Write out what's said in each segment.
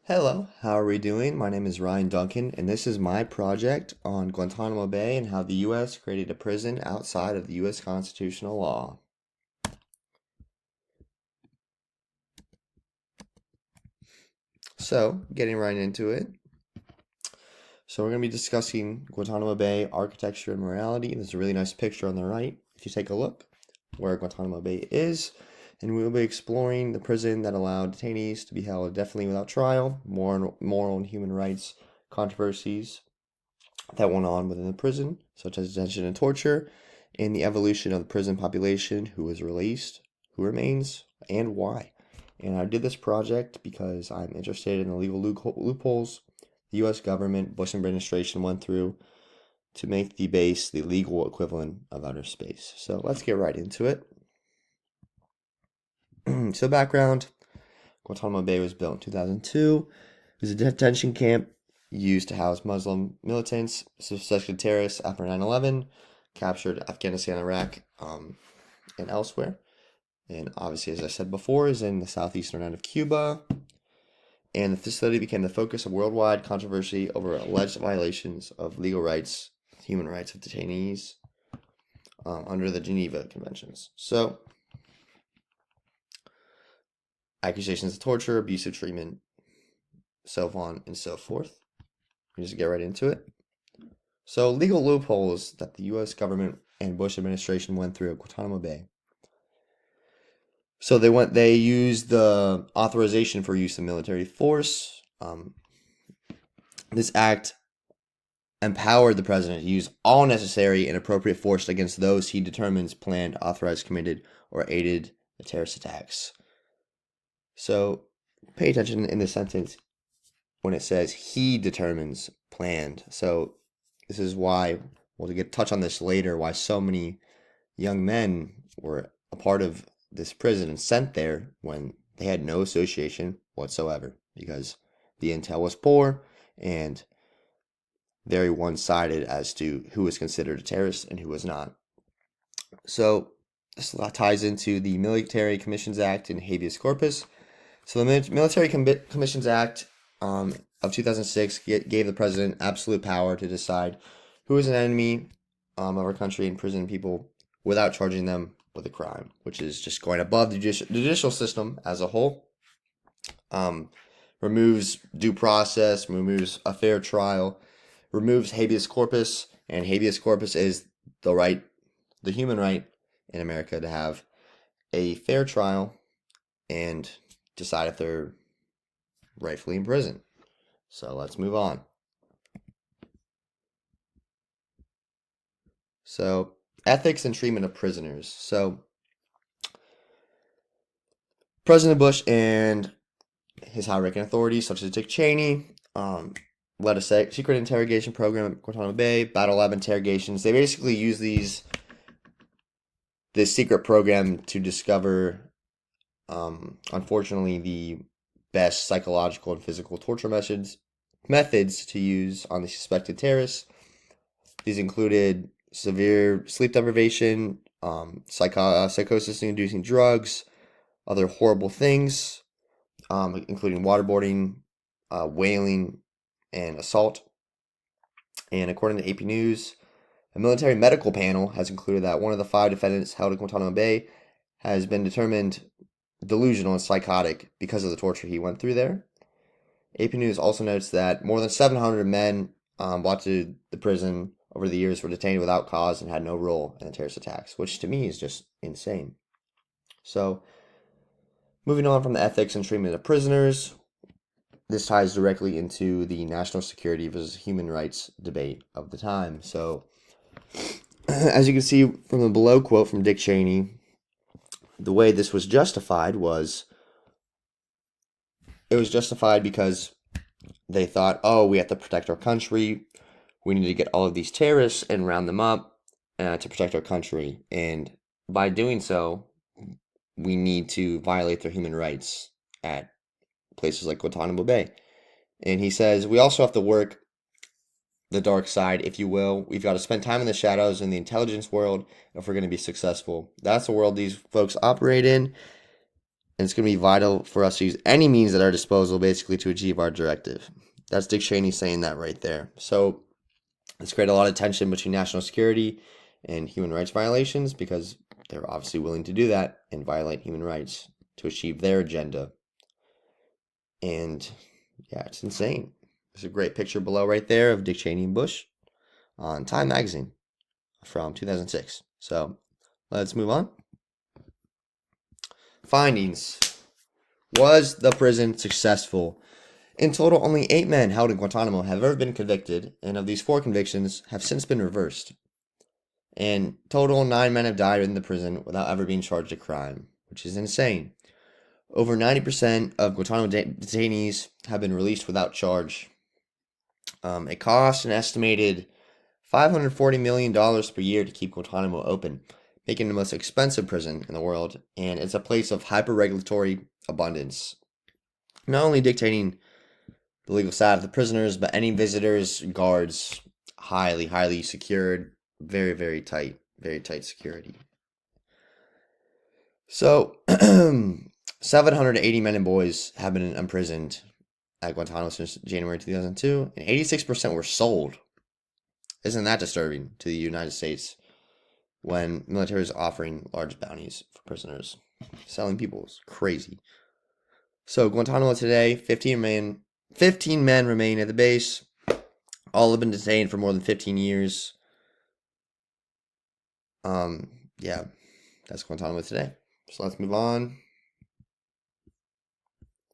Hello, how are we doing? My name is Ryan Duncan, and this is my project on Guantanamo Bay and how the U.S. created a prison outside of the U.S. constitutional law. So, getting right into it. So, we're going to be discussing Guantanamo Bay architecture and morality. There's a really nice picture on the right, if you take a look, where Guantanamo Bay is. And we will be exploring the prison that allowed detainees to be held indefinitely without trial, moral and human rights controversies that went on within the prison, such as detention and torture, and the evolution of the prison population, who was released, who remains, and why. And I did this project because I'm interested in the legal loopholes the U.S. government, Bush administration went through to make the base the legal equivalent of outer space. So let's get right into it. So background, Guantanamo Bay was built in 2002. It was a detention camp used to house Muslim militants, suspected terrorists after 9/11, captured Afghanistan, Iraq, and elsewhere. And obviously, as I said before, is in the southeastern end of Cuba. And the facility became the focus of worldwide controversy over alleged violations of legal rights, human rights of detainees under the Geneva Conventions. So, accusations of torture, abusive treatment, so on and so forth. We just get right into it. So, legal loopholes that the U.S. government and Bush administration went through at Guantanamo Bay. So they used the authorization for use of military force. This act empowered the president to use all necessary and appropriate force against those he determines planned, authorized, committed, or aided the terrorist attacks. So pay attention in the sentence when it says he determines planned. So this is why we'll touch on this later, why so many young men were a part of this prison and sent there when they had no association whatsoever, because the intel was poor and very one-sided as to who was considered a terrorist and who was not. So this ties into the Military Commissions Act and habeas corpus. So the Military Commissions Act of 2006 gave the president absolute power to decide who is an enemy of our country and prison people without charging them with a crime, which is just going above the judicial system as a whole. Removes due process, removes a fair trial, removes habeas corpus, and habeas corpus is the human right in America to have a fair trial and decide if they're rightfully in prison. So let's move on. So ethics and treatment of prisoners. So President Bush and his high-ranking authorities, such as Dick Cheney, led a secret interrogation program at Guantanamo Bay, battle lab interrogations. They basically use this secret program to discover, unfortunately, the best psychological and physical torture methods to use on the suspected terrorists. These included severe sleep deprivation, psychosis-inducing drugs, other horrible things, including waterboarding, whaling, and assault. And according to AP News, a military medical panel has concluded that one of the 5 defendants held at Guantanamo Bay has been determined delusional and psychotic because of the torture he went through there. AP News also notes that more than 700 men brought to the prison over the years were detained without cause and had no role in the terrorist attacks, which to me is just insane. So, moving on from the ethics and treatment of prisoners, this ties directly into the national security versus human rights debate of the time. So, as you can see from the below quote from Dick Cheney, the way this was justified was, it was justified because they thought, oh, we have to protect our country. We need to get all of these terrorists and round them up to protect our country. And by doing so, we need to violate their human rights at places like Guantanamo Bay. And he says, we also have to work the dark side, if you will. We've got to spend time in the shadows in the intelligence world if we're going to be successful. That's the world these folks operate in. And it's going to be vital for us to use any means at our disposal, basically, to achieve our directive. That's Dick Cheney saying that right there. So it's created a lot of tension between national security and human rights violations because they're obviously willing to do that and violate human rights to achieve their agenda. And yeah, it's insane. There's a great picture below right there of Dick Cheney and Bush on Time Magazine from 2006. So let's move on. Findings. Was the prison successful? In total, only 8 men held in Guantanamo have ever been convicted, and of these 4 convictions have since been reversed. And total, 9 men have died in the prison without ever being charged a crime, which is insane. Over 90% of Guantanamo detainees have been released without charge. It costs an estimated $540 million per year to keep Guantanamo open, making it the most expensive prison in the world, and it's a place of hyper-regulatory abundance. Not only dictating the legal side of the prisoners, but any visitors, guards, highly secured, very tight security. So, 780 men and boys have been imprisoned at Guantanamo since January 2002, and 86% were sold. Isn't that disturbing to the United States when military is offering large bounties for prisoners? Selling people is crazy. So Guantanamo today, 15 men remain at the base. All have been detained for more than 15 years. Yeah, that's Guantanamo today. So let's move on.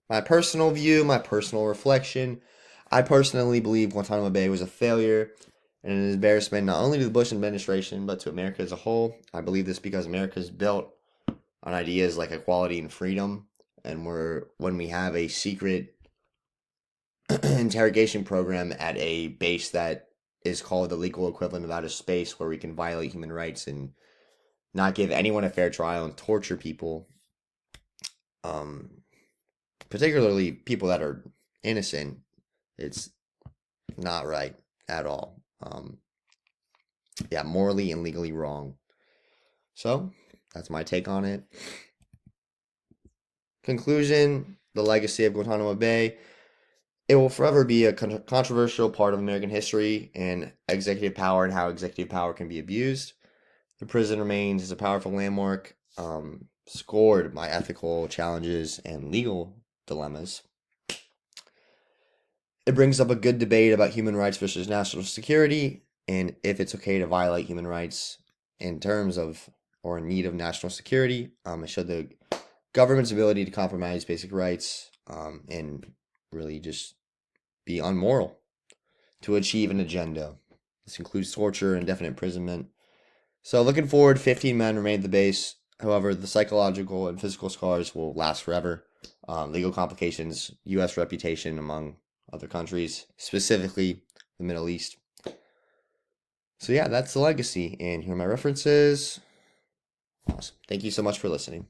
My personal view, my personal reflection. I personally believe Guantanamo Bay was a failure and an embarrassment not only to the Bush administration, but to America as a whole. I believe this because America is built on ideas like equality and freedom. And when we have a secret interrogation program at a base that is called the legal equivalent of outer space, where we can violate human rights and not give anyone a fair trial and torture people, particularly people that are innocent, it's not right at all. Yeah, morally and legally wrong. So that's my take on it. Conclusion: the legacy of Guantanamo Bay. It will forever be a controversial part of American history and executive power and how executive power can be abused. The prison remains as a powerful landmark, scored by ethical challenges and legal dilemmas. It brings up a good debate about human rights versus national security, and if it's okay to violate human rights in terms of or in need of national security. It showed the government's ability to compromise basic rights and really just be unmoral to achieve an agenda. This includes torture and indefinite imprisonment. So looking forward, 15 men remain at the base. However, the psychological and physical scars will last forever. Legal complications, U.S. reputation among other countries, specifically the Middle East. So yeah, that's the legacy. And here are my references. Awesome. Thank you so much for listening.